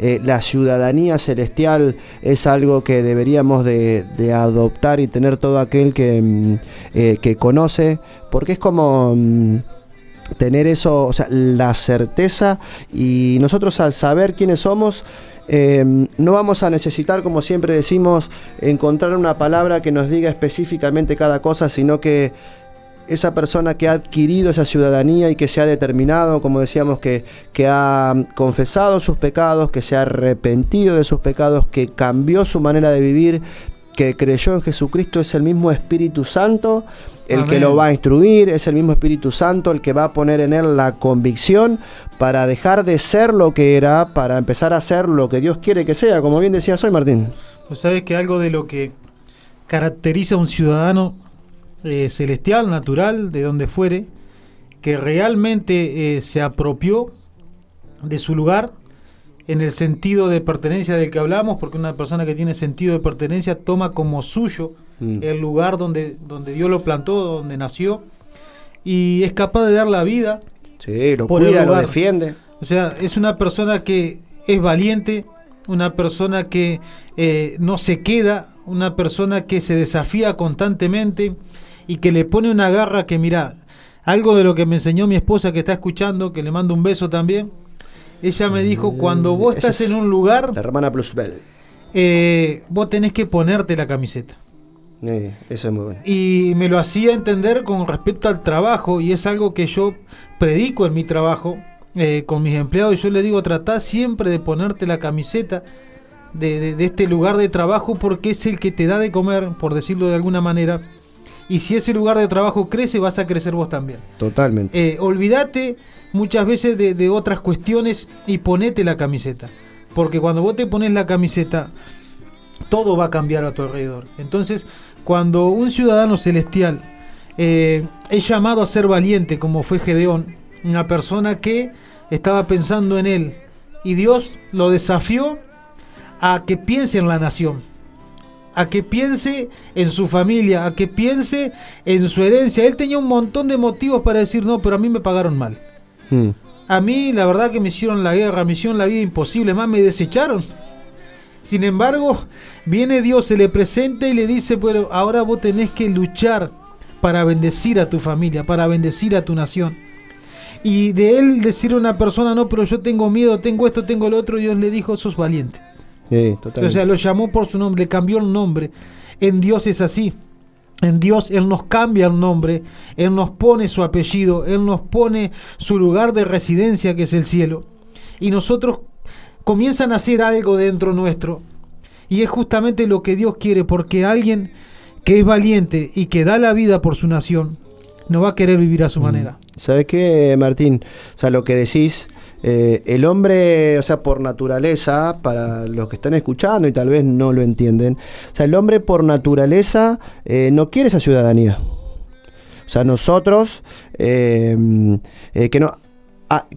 la ciudadanía celestial es algo que deberíamos de adoptar y tener todo aquel que conoce, porque es como tener eso, o sea, la certeza, y nosotros al saber quiénes somos, no vamos a necesitar, como siempre decimos, encontrar una palabra que nos diga específicamente cada cosa, sino que esa persona que ha adquirido esa ciudadanía y que se ha determinado, como decíamos, que ha confesado sus pecados, que se ha arrepentido de sus pecados, que cambió su manera de vivir, que creyó en Jesucristo, es el mismo Espíritu Santo el Amén. Que lo va a instruir, es el mismo Espíritu Santo el que va a poner en él la convicción para dejar de ser lo que era, para empezar a ser lo que Dios quiere que sea, como bien decías hoy, Martín. ¿Vos sabés que algo de lo que caracteriza a un ciudadano celestial, natural, de donde fuere, que realmente se apropió de su lugar en el sentido de pertenencia del que hablamos, porque una persona que tiene sentido de pertenencia toma como suyo el lugar donde Dios lo plantó, donde nació, y es capaz de dar la vida. Sí, lo cuida, lo defiende. O sea, es una persona que es valiente, una persona que no se queda, una persona que se desafía constantemente y que le pone una garra que, mirá, algo de lo que me enseñó mi esposa que está escuchando, que le mando un beso también. Ella me dijo, cuando vos estás en un lugar, la hermana Plusbel, vos tenés que ponerte la camiseta. Eso es muy bueno. Y me lo hacía entender con respecto al trabajo, y es algo que yo predico en mi trabajo con mis empleados, y yo les digo, tratá siempre de ponerte la camiseta de este lugar de trabajo, porque es el que te da de comer, por decirlo de alguna manera, y si ese lugar de trabajo crece, vas a crecer vos también. Totalmente. Olvídate muchas veces de otras cuestiones y ponete la camiseta, porque cuando vos te pones la camiseta, todo va a cambiar a tu alrededor. Entonces, cuando un ciudadano celestial es llamado a ser valiente, como fue Gedeón, una persona que estaba pensando en él, y Dios lo desafió a que piense en la nación, a que piense en su familia, a que piense en su herencia. Él tenía un montón de motivos para decir, no, pero a mí me pagaron mal. A mí, la verdad, que me hicieron la guerra, me hicieron la vida imposible, más me desecharon. Sin embargo, viene Dios, se le presenta y le dice, bueno, ahora vos tenés que luchar para bendecir a tu familia, para bendecir a tu nación. Y de él decir a una persona, no, pero yo tengo miedo, tengo esto, tengo lo otro, Dios le dijo, sos valiente. Totalmente. O sea, lo llamó por su nombre, le cambió el nombre. En Dios es así. En Dios Él nos cambia el nombre, Él nos pone su apellido, Él nos pone su lugar de residencia, que es el cielo. Y nosotros comienzan a hacer algo dentro nuestro. Y es justamente lo que Dios quiere, porque alguien que es valiente y que da la vida por su nación, no va a querer vivir a su manera. ¿Sabes qué, Martín? O sea, lo que decís, el hombre, o sea, por naturaleza, para los que están escuchando y tal vez no lo entienden, o sea, el hombre por naturaleza no quiere esa ciudadanía. O sea, nosotros, que no...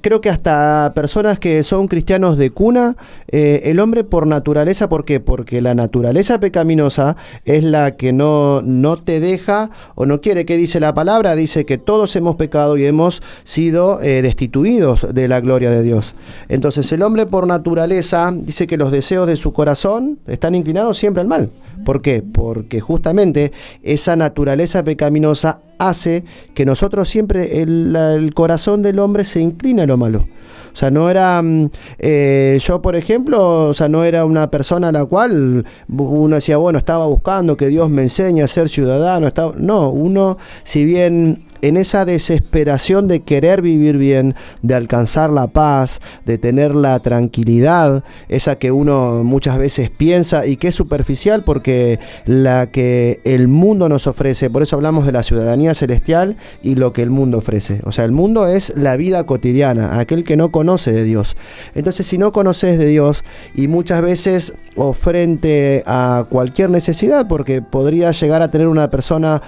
creo que hasta personas que son cristianos de cuna, el hombre por naturaleza, ¿por qué? Porque la naturaleza pecaminosa es la que no te deja o no quiere. ¿Qué dice la palabra? Dice que todos hemos pecado y hemos sido destituidos de la gloria de Dios. Entonces el hombre por naturaleza dice que los deseos de su corazón están inclinados siempre al mal. ¿Por qué? Porque justamente esa naturaleza pecaminosa hace que nosotros siempre, el corazón del hombre se inclina a lo malo. O sea, no era, yo por ejemplo, o sea, no era una persona a la cual uno decía, bueno, estaba buscando que Dios me enseñe a ser ciudadano. No, uno, si bien en esa desesperación de querer vivir bien, de alcanzar la paz, de tener la tranquilidad, esa que uno muchas veces piensa y que es superficial, porque la que el mundo nos ofrece, por eso hablamos de la ciudadanía celestial y lo que el mundo ofrece. O sea, el mundo es la vida cotidiana, aquel que no conoce de Dios. Entonces, si no conoces de Dios, y muchas veces o frente a cualquier necesidad, porque podría llegar a tener una persona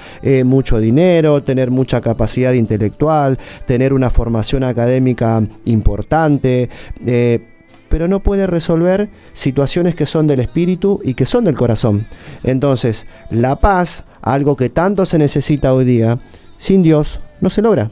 mucho dinero, tener mucha capacidad intelectual, tener una formación académica importante, pero no puede resolver situaciones que son del espíritu y que son del corazón. Entonces, la paz, algo que tanto se necesita hoy día, sin Dios no se logra.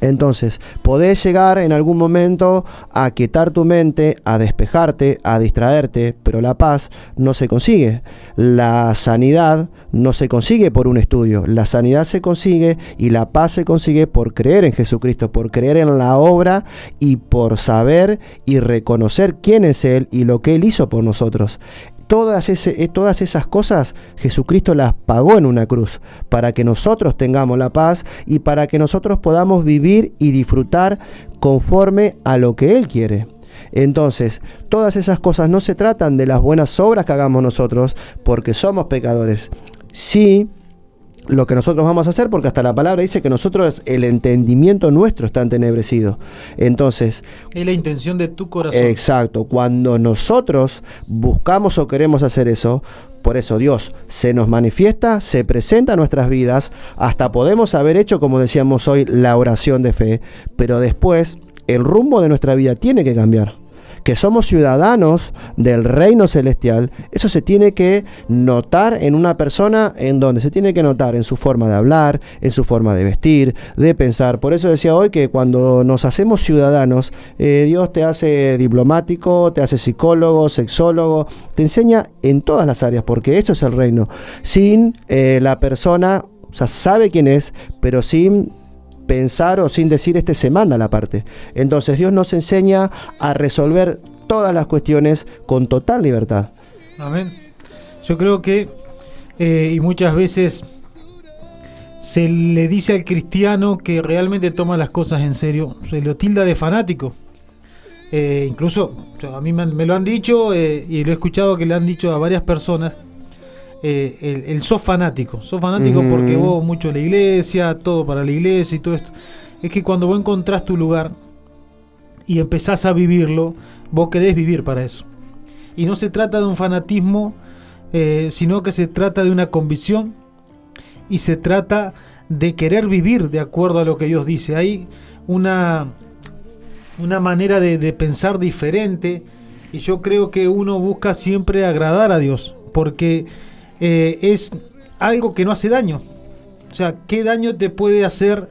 Entonces, podés llegar en algún momento a quietar tu mente, a despejarte, a distraerte, pero la paz no se consigue. La sanidad no se consigue por un estudio. La sanidad se consigue y la paz se consigue por creer en Jesucristo, por creer en la obra y por saber y reconocer quién es Él y lo que Él hizo por nosotros. Todas esas cosas Jesucristo las pagó en una cruz para que nosotros tengamos la paz y para que nosotros podamos vivir y disfrutar conforme a lo que Él quiere. Entonces, todas esas cosas no se tratan de las buenas obras que hagamos nosotros porque somos pecadores. Sí, lo que nosotros vamos a hacer, porque hasta la palabra dice que nosotros, el entendimiento nuestro está entenebrecido. Entonces, es la intención de tu corazón. Exacto, cuando nosotros buscamos o queremos hacer eso, por eso Dios se nos manifiesta, se presenta a nuestras vidas, hasta podemos haber hecho, como decíamos hoy, la oración de fe, pero después el rumbo de nuestra vida tiene que cambiar. Que somos ciudadanos del reino celestial, eso se tiene que notar en una persona, en donde se tiene que notar en su forma de hablar, en su forma de vestir, de pensar. Por eso decía hoy que cuando nos hacemos ciudadanos, Dios te hace diplomático, te hace psicólogo, sexólogo, te enseña en todas las áreas, porque eso es el reino. Sin la persona, o sea, sabe quién es, pero sin pensar o sin decir se manda la parte. Entonces Dios nos enseña a resolver todas las cuestiones con total libertad. Amén. Yo creo que y muchas veces se le dice al cristiano que realmente toma las cosas en serio, se lo tilda de fanático. Incluso a mí me lo han dicho y lo he escuchado que le han dicho a varias personas. El sos fanático porque vos mucho la iglesia, todo para la iglesia y todo esto. Es que cuando vos encontrás tu lugar y empezás a vivirlo, vos querés vivir para eso. Y no se trata de un fanatismo, sino que se trata de una convicción y se trata de querer vivir de acuerdo a lo que Dios dice. Hay una manera de pensar diferente y yo creo que uno busca siempre agradar a Dios, porque es algo que no hace daño. O sea, ¿qué daño te puede hacer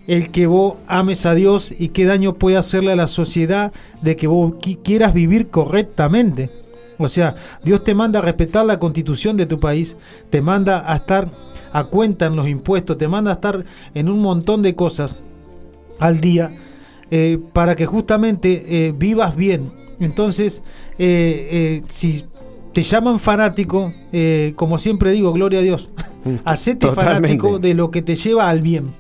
el que vos ames a Dios y qué daño puede hacerle a la sociedad de que vos quieras vivir correctamente? O sea, Dios te manda a respetar la constitución de tu país, te manda a estar a cuenta en los impuestos, te manda a estar en un montón de cosas al día para que justamente vivas bien. Entonces, si te llaman fanático, como siempre digo, gloria a Dios. Hacete fanático de lo que te lleva al bien,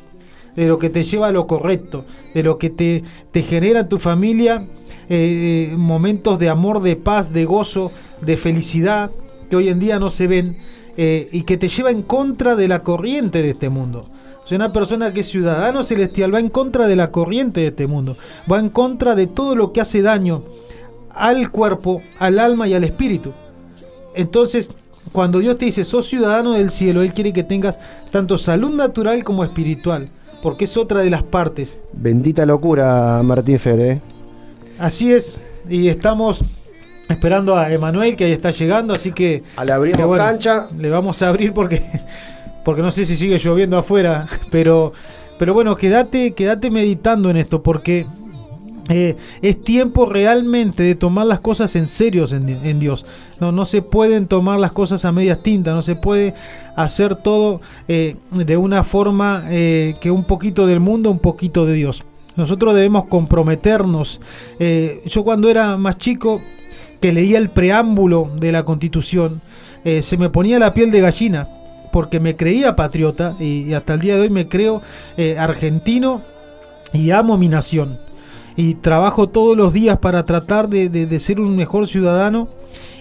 de lo que te lleva a lo correcto, de lo que te genera en tu familia momentos de amor, de paz, de gozo, de felicidad, que hoy en día no se ven, y que te lleva en contra de la corriente de este mundo. O sea, una persona que es ciudadano celestial va en contra de la corriente de este mundo, va en contra de todo lo que hace daño al cuerpo, al alma y al espíritu. Entonces, cuando Dios te dice, sos ciudadano del cielo, Él quiere que tengas tanto salud natural como espiritual, porque es otra de las partes. Bendita locura, Martín Fede. Así es, y estamos esperando a Emanuel, que ahí está llegando, así que... Le abrimos cancha. Le vamos a abrir porque no sé si sigue lloviendo afuera, pero bueno, quédate meditando en esto, porque... es tiempo realmente de tomar las cosas en serio en Dios. No se pueden tomar las cosas a medias tintas, no se puede hacer todo de una forma que un poquito del mundo, un poquito de Dios. Nosotros debemos comprometernos. Yo cuando era más chico, que leía el preámbulo de la Constitución, se me ponía la piel de gallina, porque me creía patriota y hasta el día de hoy me creo argentino y amo mi nación. Y trabajo todos los días para tratar de ser un mejor ciudadano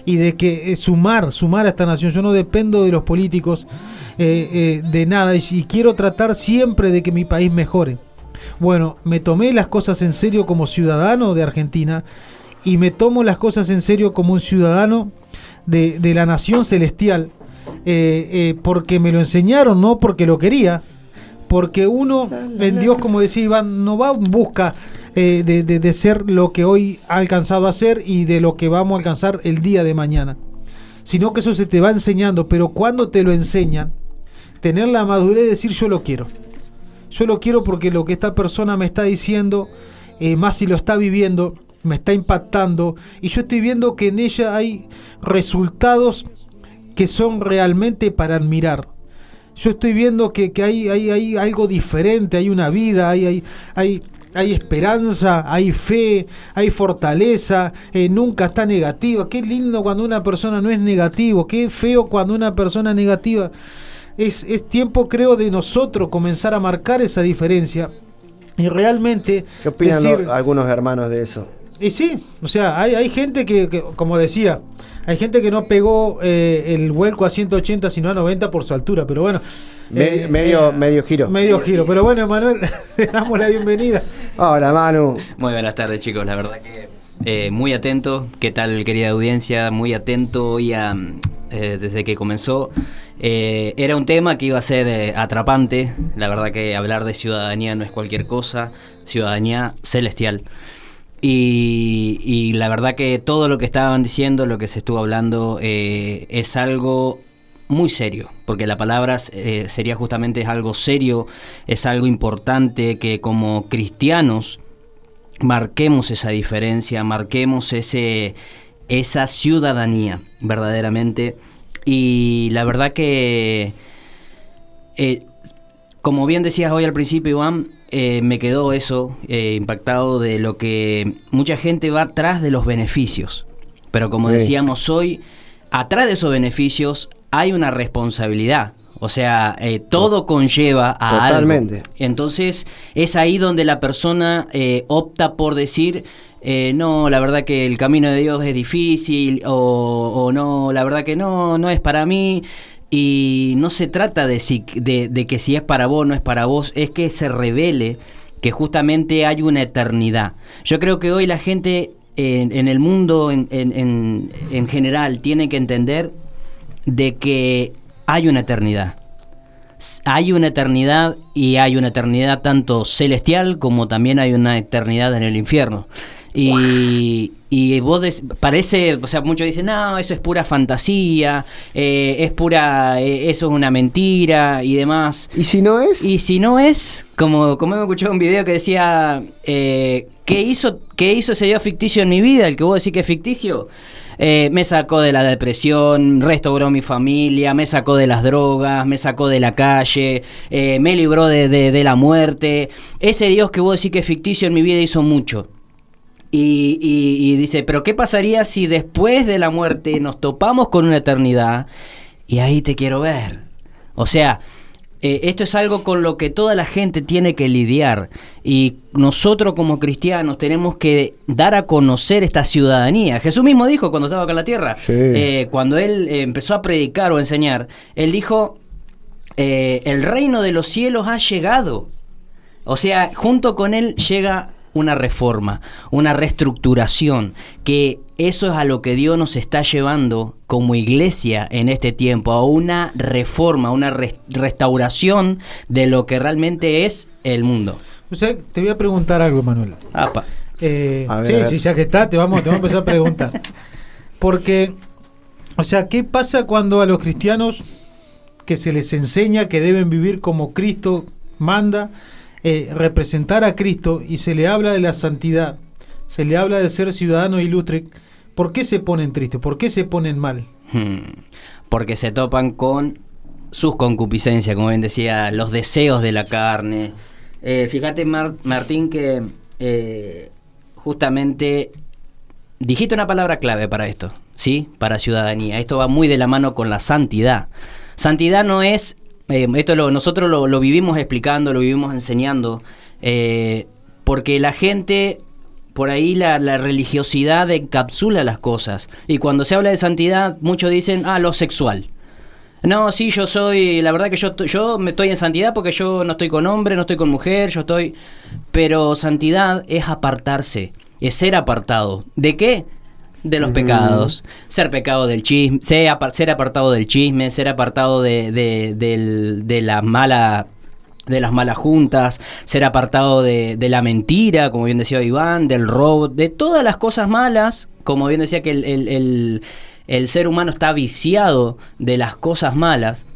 y de que sumar a esta nación. Yo no dependo de los políticos, de nada, y quiero tratar siempre de que mi país mejore. Bueno, me tomé las cosas en serio como ciudadano de Argentina y me tomo las cosas en serio como un ciudadano de la nación celestial, porque me lo enseñaron, no porque lo quería, porque uno en Dios, como decía Iván, no va en busca de ser lo que hoy ha alcanzado a ser y de lo que vamos a alcanzar el día de mañana, sino que eso se te va enseñando. Pero cuando te lo enseñan, tener la madurez de decir yo yo lo quiero porque lo que esta persona me está diciendo, más si lo está viviendo, me está impactando, y yo estoy viendo que en ella hay resultados que son realmente para admirar. Yo estoy viendo que hay algo diferente, hay una vida, hay esperanza, hay fe, hay fortaleza, nunca está negativa. Qué lindo cuando una persona no es negativo, qué feo cuando una persona es negativa. Es tiempo, creo, de nosotros comenzar a marcar esa diferencia y realmente... ¿Qué opinan algunos hermanos de eso? Y sí, o sea, hay gente que, como decía, hay gente que no pegó el vuelco a 180 sino a 90 por su altura, pero bueno. Medio giro. Medio giro, pero bueno, Manuel, le damos la bienvenida. Hola, Manu. Muy buenas tardes, chicos, la verdad que muy atento. ¿Qué tal, querida audiencia? Muy atento hoy desde que comenzó. Era un tema que iba a ser atrapante. La verdad que hablar de ciudadanía no es cualquier cosa, ciudadanía celestial. Y la verdad que todo lo que estaban diciendo, lo que se estuvo hablando, es algo muy serio, porque la palabra sería justamente es algo serio, es algo importante que como cristianos marquemos esa diferencia, marquemos esa ciudadanía verdaderamente. Y la verdad que, como bien decías hoy al principio, Iván, me quedó eso impactado de lo que mucha gente va atrás de los beneficios, pero como decíamos hoy, atrás de esos beneficios hay una responsabilidad, o sea, todo conlleva a totalmente algo. Entonces es ahí donde la persona opta por decir no, la verdad que el camino de Dios es difícil, o no, la verdad que no es para mí. Y no se trata de que si es para vos o no es para vos, es que se revele que justamente hay una eternidad. Yo creo que hoy la gente en el mundo en general tiene que entender de que hay una eternidad. Hay una eternidad, y hay una eternidad tanto celestial como también hay una eternidad en el infierno. Y vos parece, o sea, muchos dicen, no, eso es pura fantasía, eso es una mentira y demás. ¿Y si no es? Y si no es, como me escuché un video que decía, ¿qué hizo ese Dios ficticio en mi vida? El que vos decís que es ficticio. Me sacó de la depresión, restauró mi familia, me sacó de las drogas, me sacó de la calle, me libró de la muerte. Ese Dios que vos decís que es ficticio en mi vida hizo mucho. Y dice, pero ¿qué pasaría si después de la muerte nos topamos con una eternidad y ahí te quiero ver? O sea, esto es algo con lo que toda la gente tiene que lidiar, y nosotros como cristianos tenemos que dar a conocer esta ciudadanía. Jesús mismo dijo cuando estaba acá en la tierra, cuando él empezó a predicar o a enseñar, él dijo, el reino de los cielos ha llegado. O sea, junto con él llega una reforma, una reestructuración, que eso es a lo que Dios nos está llevando como iglesia en este tiempo, a una reforma, una restauración de lo que realmente es el mundo. O sea, te voy a preguntar algo, Manuel. Apa. Sí, ya que está, te vamos a empezar a preguntar. Porque, o sea, ¿qué pasa cuando a los cristianos que se les enseña que deben vivir como Cristo manda, representar a Cristo, y se le habla de la santidad, se le habla de ser ciudadano ilustre? ¿Por qué se ponen tristes? ¿Por qué se ponen mal? Porque se topan con sus concupiscencias, como bien decía, los deseos de la carne. Fíjate, Martín, que justamente dijiste una palabra clave para esto, ¿sí? Para ciudadanía. Esto va muy de la mano con la santidad. Santidad no es... nosotros lo vivimos explicando, lo vivimos enseñando, porque la gente, por ahí la religiosidad encapsula las cosas, y cuando se habla de santidad muchos dicen, lo sexual. No, sí, yo soy, la verdad que yo me estoy en santidad porque yo no estoy con hombre, no estoy con mujer, pero santidad es apartarse, es ser apartado. ¿De qué? De los pecados, ser pecado del chisme, ser apartado del chisme, ser apartado de las malas juntas, ser apartado de la mentira, como bien decía Iván, del robo, de todas las cosas malas, como bien decía que el ser humano está viciado de las cosas malas.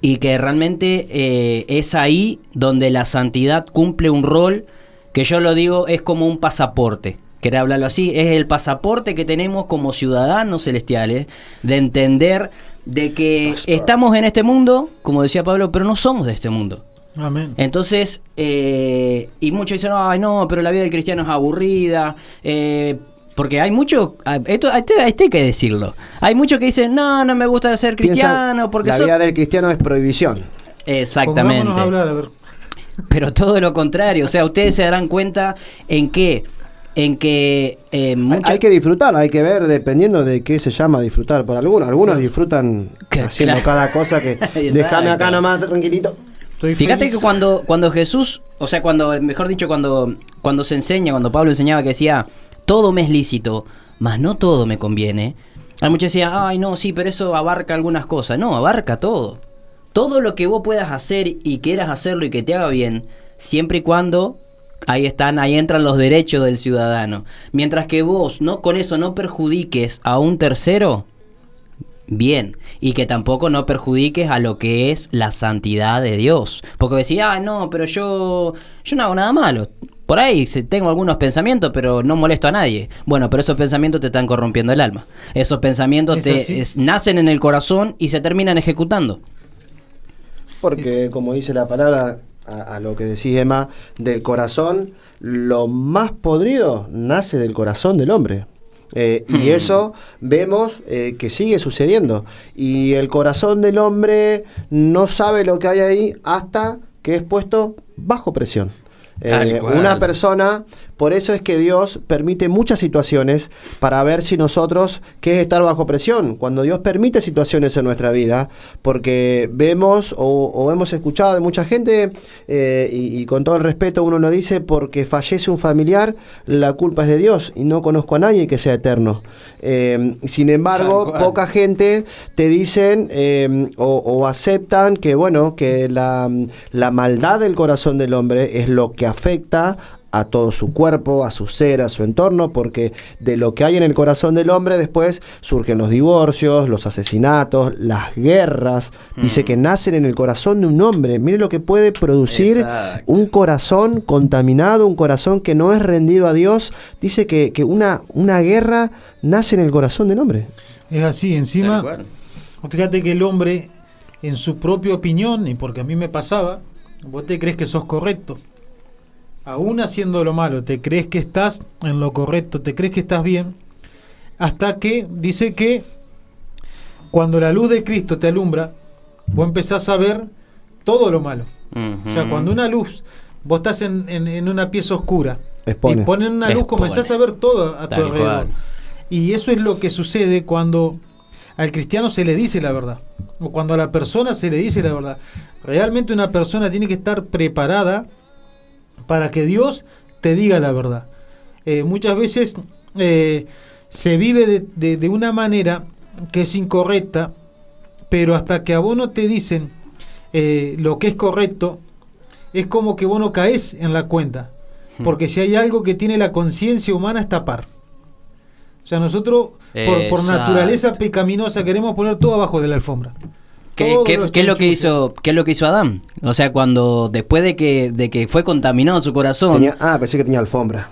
y que realmente es ahí donde la santidad cumple un rol que yo lo digo es como un pasaporte. Quería hablarlo así, es el pasaporte que tenemos como ciudadanos celestiales de entender de que estamos en este mundo, como decía Pablo, pero no somos de este mundo. Amén. Entonces, y muchos dicen, ay no, pero la vida del cristiano es aburrida, porque hay mucho, esto hay que decirlo, hay muchos que dicen, no me gusta ser cristiano, porque la vida del cristiano es prohibición. Exactamente. Pongámonos a hablar, a ver. Pero todo lo contrario, o sea, ustedes se darán cuenta en que hay que disfrutar, hay que ver dependiendo de qué se llama disfrutar. Por algunos disfrutan haciendo cada cosa que déjame acá nomás tranquilito. Fíjate que cuando Jesús, o sea, mejor dicho, cuando se enseña, cuando Pablo enseñaba que decía, todo me es lícito, mas no todo me conviene. Hay muchos que decían, ay no, sí, pero eso abarca algunas cosas. No, abarca todo. Todo lo que vos puedas hacer y quieras hacerlo y que te haga bien, siempre y cuando ahí entran los derechos del ciudadano. Mientras que vos con eso no perjudiques a un tercero, bien, y que tampoco no perjudiques a lo que es la santidad de Dios. Porque decís, no, pero yo no hago nada malo. Por ahí tengo algunos pensamientos, pero no molesto a nadie. Bueno, pero esos pensamientos te están corrompiendo el alma. Esos pensamientos nacen en el corazón y se terminan ejecutando. Porque, como dice la palabra, a lo que decís, Emma, del corazón, lo más podrido nace del corazón del hombre. Y eso vemos que sigue sucediendo. Y el corazón del hombre no sabe lo que hay ahí hasta que es puesto bajo presión. Una persona, por eso es que Dios permite muchas situaciones para ver si nosotros, ¿qué es estar bajo presión? Cuando Dios permite situaciones en nuestra vida, porque vemos o hemos escuchado de mucha gente, y con todo el respeto uno lo dice, porque fallece un familiar, la culpa es de Dios y no conozco a nadie que sea eterno. Sin embargo, poca gente te dicen o aceptan que bueno, que la maldad del corazón del hombre es lo que afecta a todo su cuerpo, a su ser, a su entorno, porque de lo que hay en el corazón del hombre después surgen los divorcios, los asesinatos, las guerras. Dice que nacen en el corazón de un hombre. Mire lo que puede producir un corazón contaminado, un corazón que no es rendido a Dios. Dice que una guerra nace en el corazón del hombre. Es así, encima, fíjate que el hombre, en su propia opinión, y porque a mí me pasaba, vos te crees que sos correcto. Aún haciendo lo malo, te crees que estás en lo correcto, te crees que estás bien, hasta que dice que cuando la luz de Cristo te alumbra, vos empezás a ver todo lo malo. O sea, cuando una luz, vos estás en una pieza oscura y ponen una luz, comenzás a ver todo a tu alrededor. Y eso es lo que sucede cuando al cristiano se le dice la verdad, o cuando a la persona se le dice la verdad. Realmente una persona tiene que estar preparada para que Dios te diga la verdad. Muchas veces se vive de una manera que es incorrecta, pero hasta que a vos no te dicen lo que es correcto, es como que vos no caes en la cuenta. Porque si hay algo que tiene la conciencia humana es tapar. O sea, nosotros por naturaleza pecaminosa queremos poner todo abajo de la alfombra. ¿Qué es lo que hizo Adán? O sea, cuando después de que fue contaminado su corazón, pensé que tenía alfombra.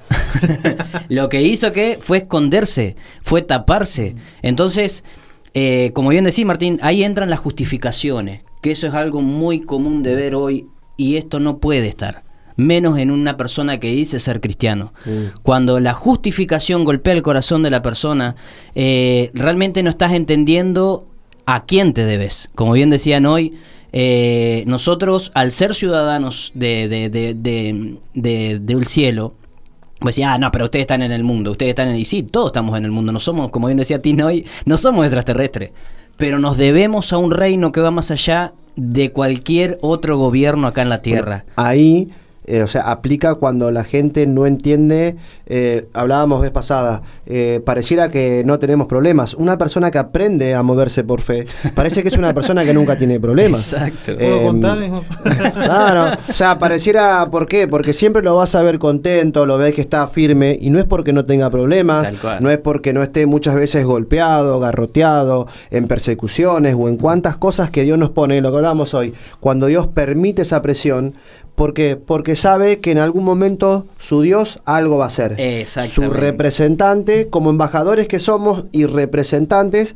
Lo que hizo fue esconderse, fue taparse. Entonces, como bien decís, Martín, ahí entran las justificaciones, que eso es algo muy común de ver hoy, y esto no puede estar, menos en una persona que dice ser cristiano. Cuando la justificación golpea el corazón de la persona, realmente no estás entendiendo a quién te debes. Como bien decían hoy, nosotros, al ser ciudadanos del cielo, pues decía, no, pero ustedes están en el mundo, y sí, todos estamos en el mundo, no somos, como bien decía Tino hoy, no somos extraterrestres, pero nos debemos a un reino que va más allá de cualquier otro gobierno acá en la tierra. Bueno, ahí o sea, aplica cuando la gente no entiende, hablábamos vez pasada, pareciera que no tenemos problemas. Una persona que aprende a moverse por fe, parece que es una persona que nunca tiene problemas. Exacto. ¿Puedo contar, hijo? Claro, o sea, pareciera, ¿por qué? Porque siempre lo vas a ver contento, lo ves que está firme, y no es porque no tenga problemas, Tal cual. no es porque no esté muchas veces golpeado, garroteado, en persecuciones o en cuantas cosas que Dios nos pone, lo que hablábamos hoy, cuando Dios permite esa presión, porque sabe que en algún momento su Dios algo va a hacer. Exactamente. Su representante, como embajadores que somos y representantes,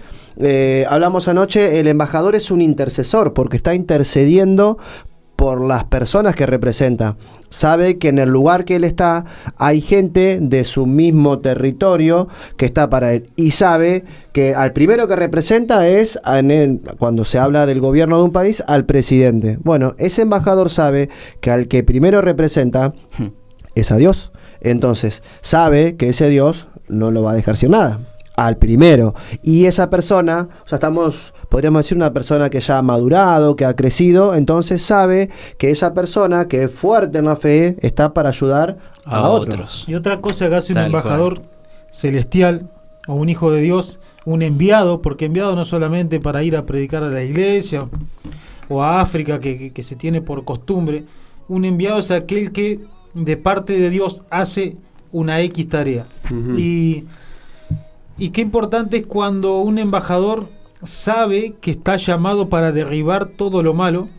hablamos anoche, el embajador es un intercesor, porque está intercediendo por las personas que representa. Sabe que en el lugar que él está hay gente de su mismo territorio que está para él, y sabe que al primero que representa es, cuando se habla del gobierno de un país, al presidente. Bueno, ese embajador sabe que al que primero representa es a Dios. Entonces sabe que ese Dios no lo va a dejar sin nada al primero, y esa persona, o sea, podríamos decir una persona que ya ha madurado, que ha crecido, entonces sabe que esa persona que es fuerte en la fe está para ayudar a otros. Y otra cosa que hace un Tal embajador celestial o un hijo de Dios, un enviado, porque enviado no solamente para ir a predicar a la iglesia o a África, que se tiene por costumbre. Un enviado es aquel que de parte de Dios hace una X tarea. Uh-huh. Y qué importante es cuando un embajador sabe que está llamado para derribar todo lo malo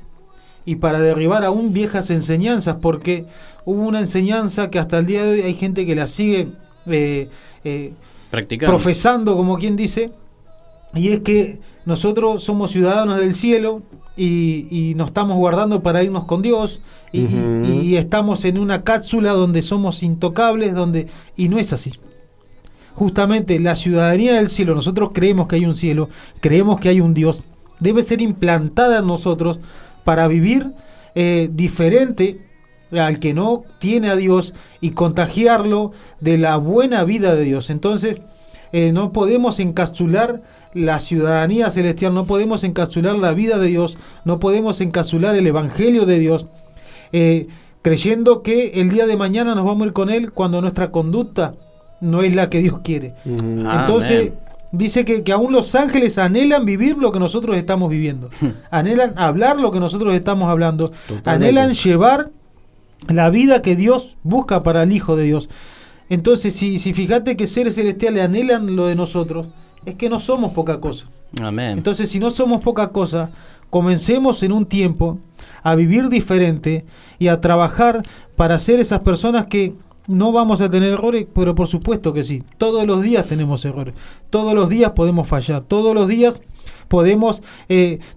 y para derribar aún viejas enseñanzas, porque hubo una enseñanza que hasta el día de hoy hay gente que la sigue practicando, profesando, como quien dice, y es que nosotros somos ciudadanos del cielo y nos estamos guardando para irnos con Dios y estamos en una cápsula donde somos intocables, y no es así. Justamente la ciudadanía del cielo, nosotros creemos que hay un cielo, creemos que hay un Dios, debe ser implantada en nosotros para vivir diferente al que no tiene a Dios y contagiarlo de la buena vida de Dios. Entonces no podemos encapsular la ciudadanía celestial, no podemos encapsular la vida de Dios, no podemos encapsular el evangelio de Dios, creyendo que el día de mañana nos vamos a ir con Él cuando nuestra conducta no es la que Dios quiere. Entonces dice que aún los ángeles anhelan vivir lo que nosotros estamos viviendo, anhelan hablar lo que nosotros estamos hablando. Totalmente. Anhelan llevar la vida que Dios busca para el Hijo de Dios. Entonces si fíjate que seres celestiales anhelan lo de nosotros, es que no somos poca cosa. Amén. Entonces si no somos poca cosa, comencemos en un tiempo a vivir diferente y a trabajar para ser esas personas que no vamos a tener errores, pero por supuesto que sí. Todos los días tenemos errores. Todos los días podemos fallar. Todos los días podemos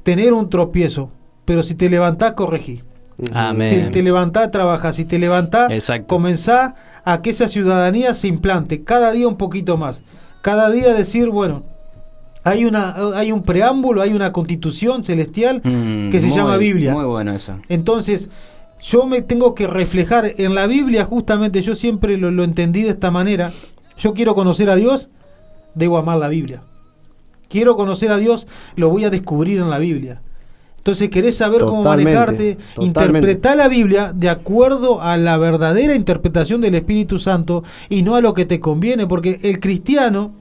tener un tropiezo. Pero si te levantás, corregí. Amén. Si te levantás, trabajás. Si te levantás, comenzá a que esa ciudadanía se implante cada día un poquito más. Cada día decir, bueno, hay un preámbulo, hay una constitución celestial que se llama Biblia. Muy bueno eso. Entonces yo me tengo que reflejar en la Biblia. Justamente yo siempre lo entendí de esta manera. Yo quiero conocer a Dios, debo amar la Biblia. Quiero conocer a Dios, lo voy a descubrir en la Biblia. Entonces querés saber cómo manejarte, interpretar la Biblia de acuerdo a la verdadera interpretación del Espíritu Santo y no a lo que te conviene, porque el cristiano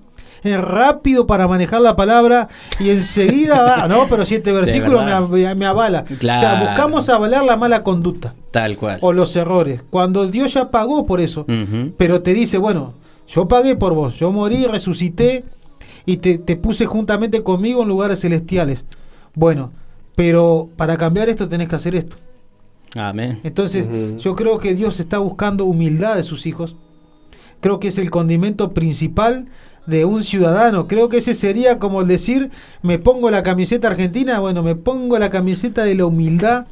es rápido para manejar la palabra y enseguida va, no, pero si este versículo me avala. Claro. O sea, buscamos avalar la mala conducta. Tal cual. O los errores. Cuando Dios ya pagó por eso, pero te dice, bueno, yo pagué por vos, yo morí, resucité y te puse juntamente conmigo en lugares celestiales. Bueno, pero para cambiar esto tenés que hacer esto. Amén. Entonces, yo creo que Dios está buscando humildad de sus hijos. Creo que es el condimento principal de un ciudadano. Creo que ese sería como el decir, me pongo la camiseta argentina, bueno, me pongo la camiseta de la humildad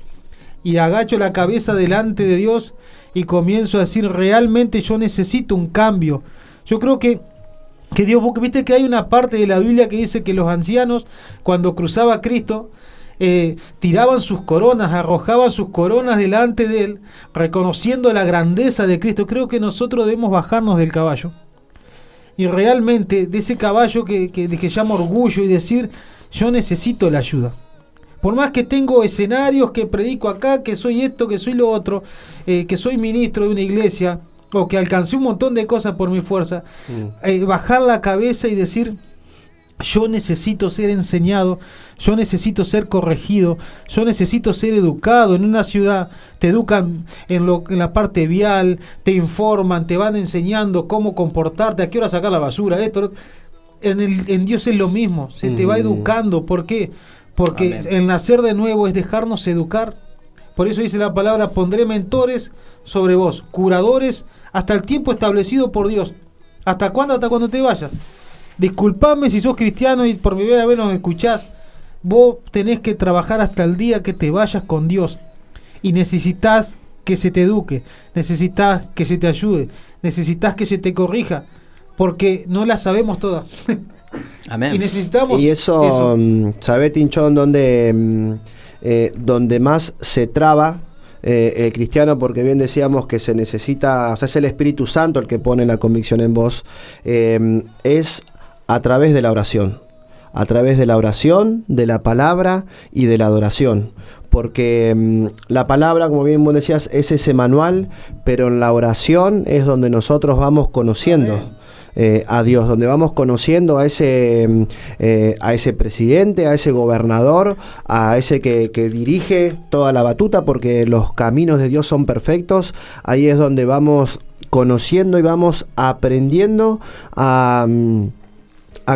y agacho la cabeza delante de Dios y comienzo a decir, realmente yo necesito un cambio. Yo creo que Dios, viste que hay una parte de la Biblia que dice que los ancianos, cuando cruzaba a Cristo, tiraban sus coronas, arrojaban sus coronas delante de Él, reconociendo la grandeza de Cristo. Creo que nosotros debemos bajarnos del caballo y realmente de ese caballo que llama orgullo y decir, yo necesito la ayuda, Por más que tengo escenarios, que predico acá, que soy esto, que soy lo otro, que soy ministro de una iglesia, o que alcancé un montón de cosas por mi fuerza, bajar la cabeza y decir: yo necesito ser enseñado, yo necesito ser corregido, yo necesito ser educado. En una ciudad te educan en la parte vial, te informan, te van enseñando cómo comportarte, a qué hora sacar la basura, esto. En Dios es lo mismo, se te va educando. ¿Por qué? Porque Amén. el nacer de nuevo es dejarnos educar. Por eso dice la palabra: pondré mentores sobre vos, curadores, hasta el tiempo establecido por Dios. ¿Hasta cuándo? Hasta cuando te vayas. Disculpame si sos cristiano y por primera vez nos escuchás. Vos tenés que trabajar hasta el día que te vayas con Dios. Y necesitas que se te eduque, necesitas que se te ayude, necesitas que se te corrija, porque no la sabemos todas. Amén. Y necesitamos Y eso. ¿Sabe, Tinchón, donde más se traba el cristiano? Porque bien decíamos que se necesita, o sea, es el Espíritu Santo el que pone la convicción en vos, es a través de la oración. A través de la oración, de la palabra y de la adoración. Porque la palabra, como bien vos decías, es ese manual, pero en la oración es donde nosotros vamos conociendo a Dios, donde vamos conociendo a ese presidente, a ese gobernador, a ese que dirige toda la batuta, porque los caminos de Dios son perfectos. Ahí es donde vamos conociendo y vamos aprendiendo a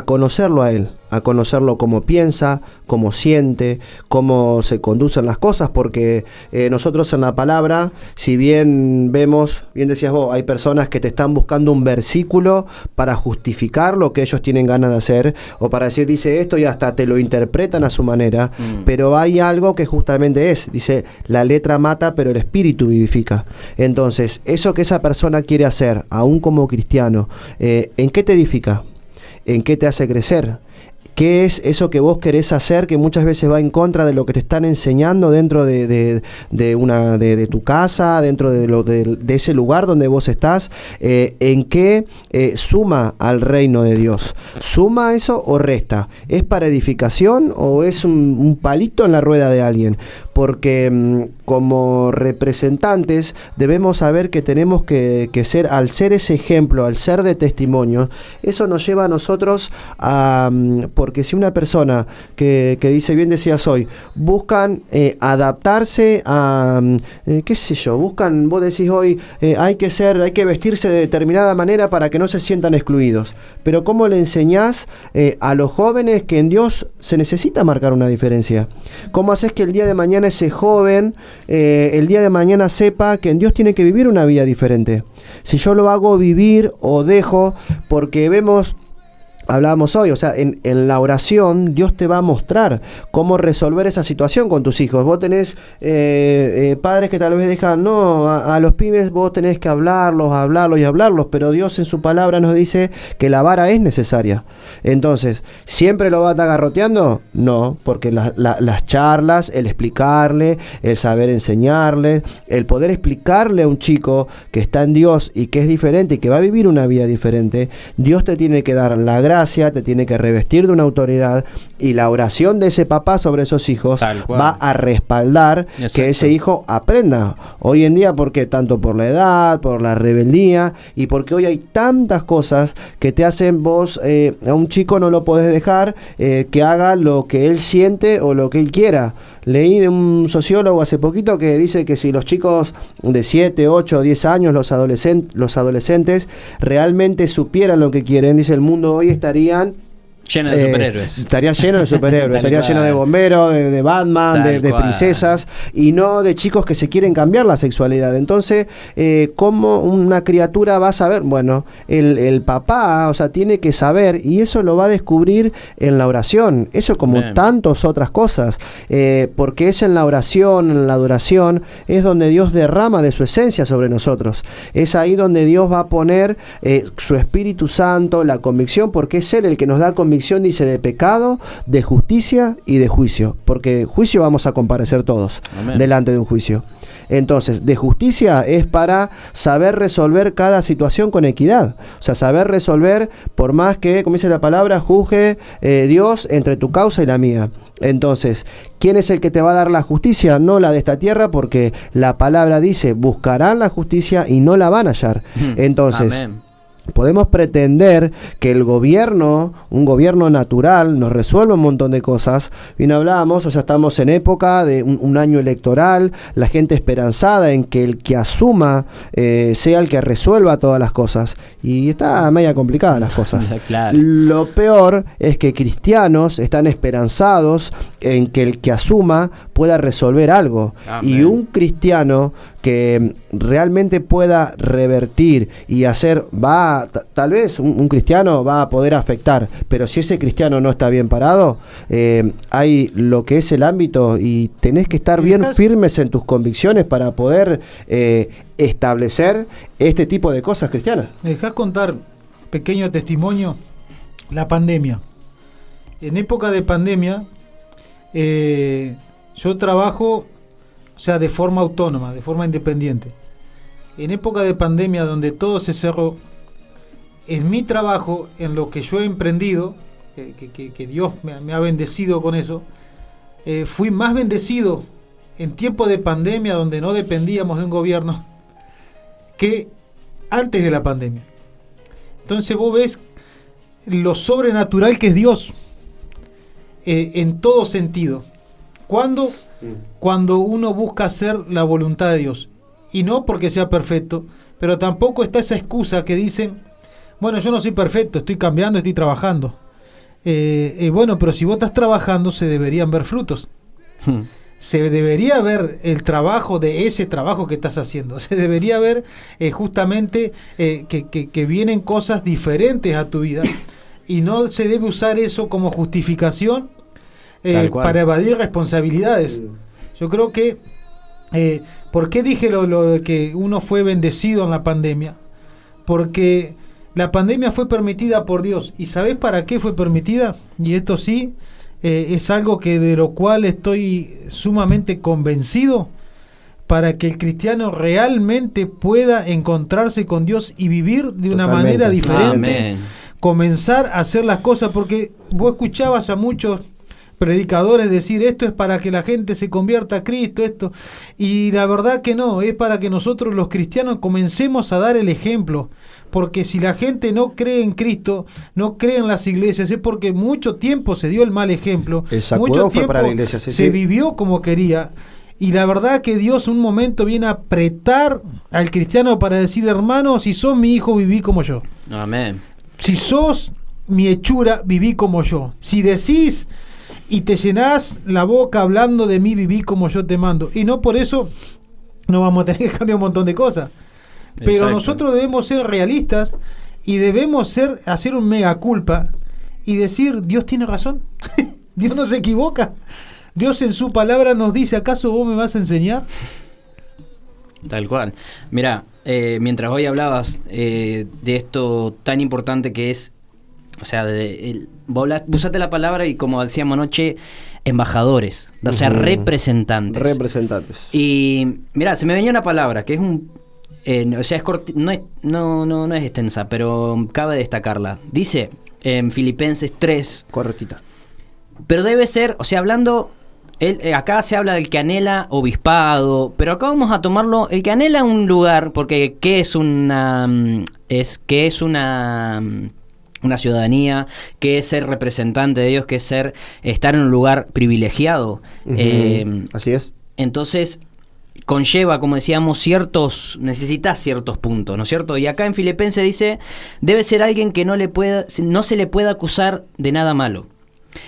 conocerlo a Él, a conocerlo cómo piensa, cómo siente, cómo se conducen las cosas, porque nosotros en la palabra, si bien vemos, bien decías vos, hay personas que te están buscando un versículo para justificar lo que ellos tienen ganas de hacer, o para decir, dice esto, y hasta te lo interpretan a su manera, pero hay algo que justamente dice, la letra mata, pero el espíritu vivifica. Entonces, eso que esa persona quiere hacer, aún como cristiano, ¿en qué te edifica? ¿En qué te hace crecer? ¿Qué es eso que vos querés hacer que muchas veces va en contra de lo que te están enseñando dentro de tu casa, dentro de ese lugar donde vos estás? ¿En qué suma al reino de Dios? ¿Suma eso o resta? ¿Es para edificación o es un palito en la rueda de alguien? Porque como representantes debemos saber que tenemos que ser, al ser ese ejemplo, al ser de testimonio, eso nos lleva a nosotros a... Porque si una persona que dice, bien decías hoy, buscan adaptarse a, qué sé yo, buscan, vos decís hoy, hay que vestirse de determinada manera para que no se sientan excluidos. Pero ¿cómo le enseñás a los jóvenes que en Dios se necesita marcar una diferencia? ¿Cómo haces que el día de mañana ese joven, el día de mañana sepa que en Dios tiene que vivir una vida diferente? Si yo lo hago vivir o dejo, porque vemos... Hablábamos hoy, o sea, en la oración Dios te va a mostrar cómo resolver esa situación con tus hijos. Vos tenés padres que tal vez dejan, a los pibes vos tenés que hablarlos, pero Dios en su palabra nos dice que la vara es necesaria. Entonces, ¿siempre lo va a estar garroteando? No, porque las charlas, el explicarle, el saber enseñarle, el poder explicarle a un chico que está en Dios y que es diferente y que va a vivir una vida diferente, Dios te tiene que dar la gracia, te tiene que revestir de una autoridad, y la oración de ese papá sobre esos hijos va a respaldar que ese hijo aprenda. Hoy en día, porque tanto por la edad, por la rebeldía, y porque hoy hay tantas cosas que te hacen vos, a un chico no lo podés dejar que haga lo que él siente o lo que él quiera. Leí de un sociólogo hace poquito que dice que si los chicos de 7, 8, 10 años, los adolescentes, realmente supieran lo que quieren, dice, el mundo hoy estarían lleno de superhéroes. Estaría lleno de superhéroes, estaría lleno de bomberos, de Batman, de princesas, y no de chicos que se quieren cambiar la sexualidad. Entonces, ¿cómo una criatura va a saber? Bueno, el papá, o sea, tiene que saber, y eso lo va a descubrir en la oración. Eso como tantas otras cosas, porque es en la oración, en la adoración, es donde Dios derrama de su esencia sobre nosotros. Es ahí donde Dios va a poner su Espíritu Santo, la convicción, porque es Él el que nos da convicción, dice, de pecado, de justicia y de juicio, porque juicio vamos a comparecer todos. Amén. Delante de un juicio. Entonces, de justicia es para saber resolver cada situación con equidad, o sea, saber resolver, por más que, como dice la palabra, juzgue Dios entre tu causa y la mía. Entonces, ¿quién es el que te va a dar la justicia? No la de esta tierra, porque la palabra dice, buscarán la justicia y no la van a hallar. Entonces, Amén. podemos pretender que el gobierno, un gobierno natural, nos resuelva un montón de cosas. Bien hablábamos, o sea, estamos en época de un año electoral, la gente esperanzada en que el que asuma sea el que resuelva todas las cosas. Y está media complicada las cosas. Claro. Lo peor es que cristianos están esperanzados en que el que asuma pueda resolver algo. Amén. Y un cristiano que realmente pueda revertir y hacer, tal vez un cristiano va a poder afectar, pero si ese cristiano no está bien parado, hay lo que es el ámbito y tenés que estar bien firmes en tus convicciones para poder establecer este tipo de cosas cristianas. ¿Me dejás contar, pequeño testimonio? La pandemia. En época de pandemia, yo trabajo, o sea, de forma autónoma, de forma independiente. En época de pandemia, donde todo se cerró, en mi trabajo, en lo que yo he emprendido, que Dios me ha bendecido con eso, fui más bendecido en tiempo de pandemia, donde no dependíamos de un gobierno, que antes de la pandemia. Entonces vos ves lo sobrenatural que es Dios, en todo sentido. Cuando uno busca hacer la voluntad de Dios, y no porque sea perfecto, pero tampoco está esa excusa que dicen, bueno, yo no soy perfecto, estoy cambiando, estoy trabajando. Bueno, pero si vos estás trabajando, se deberían ver frutos. Se debería ver el trabajo de ese trabajo que estás haciendo. Se debería ver justamente que vienen cosas diferentes a tu vida, y no se debe usar eso como justificación para evadir responsabilidades. Yo creo que ¿por qué dije lo de que uno fue bendecido en la pandemia? Porque la pandemia fue permitida por Dios. ¿Y sabés para qué fue permitida? Y esto sí es algo de lo cual estoy sumamente convencido, para que el cristiano realmente pueda encontrarse con Dios y vivir de una manera diferente. Amén. Comenzar a hacer las cosas, porque vos escuchabas a muchos predicadores decir, esto es para que la gente se convierta a Cristo, esto, y la verdad que no, es para que nosotros los cristianos comencemos a dar el ejemplo, porque si la gente no cree en Cristo, no cree en las iglesias, es porque mucho tiempo se dio el mal ejemplo, mucho tiempo para la iglesia, se vivió como quería, y la verdad que Dios un momento viene a apretar al cristiano para decir, hermano, si sos mi hijo, viví como yo. Amén. Si sos mi hechura, viví como yo. Si decís y te llenás la boca hablando de mí, viví como yo te mando. Y no por eso no vamos a tener que cambiar un montón de cosas. Pero Exacto. nosotros debemos ser realistas y debemos hacer un mea culpa y decir, Dios tiene razón. Dios no se equivoca. Dios en su palabra nos dice, ¿acaso vos me vas a enseñar? Tal cual. Mira, mientras hoy hablabas de esto tan importante que es, o sea, vos usaste la palabra y, como decíamos anoche, embajadores, o sea, representantes. Representantes. Y mira, se me venía una palabra que es o sea, no es extensa, pero cabe destacarla. Dice en Filipenses 3. Correctita. Pero debe ser, o sea, hablando, acá se habla del que anhela obispado, pero acá vamos a tomarlo, el que anhela un lugar, porque ¿qué es una ciudadanía? ¿Qué es ser representante de Dios? ¿Qué es estar en un lugar privilegiado? Así es. Entonces conlleva, como decíamos, necesitas ciertos puntos, ¿no es cierto? Y acá en Filipenses dice, debe ser alguien que no se le pueda acusar de nada malo.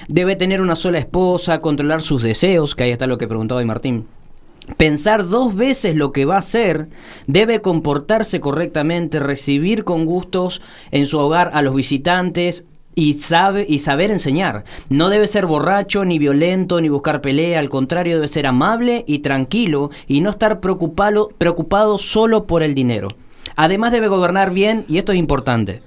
Debe tener una sola esposa, controlar sus deseos, que ahí está lo que preguntaba hoy Martín. Pensar 2 veces lo que va a hacer, debe comportarse correctamente, recibir con gustos en su hogar a los visitantes y saber enseñar. No debe ser borracho, ni violento, ni buscar pelea, al contrario, debe ser amable y tranquilo y no estar preocupado solo por el dinero. Además debe gobernar bien, y esto es importante,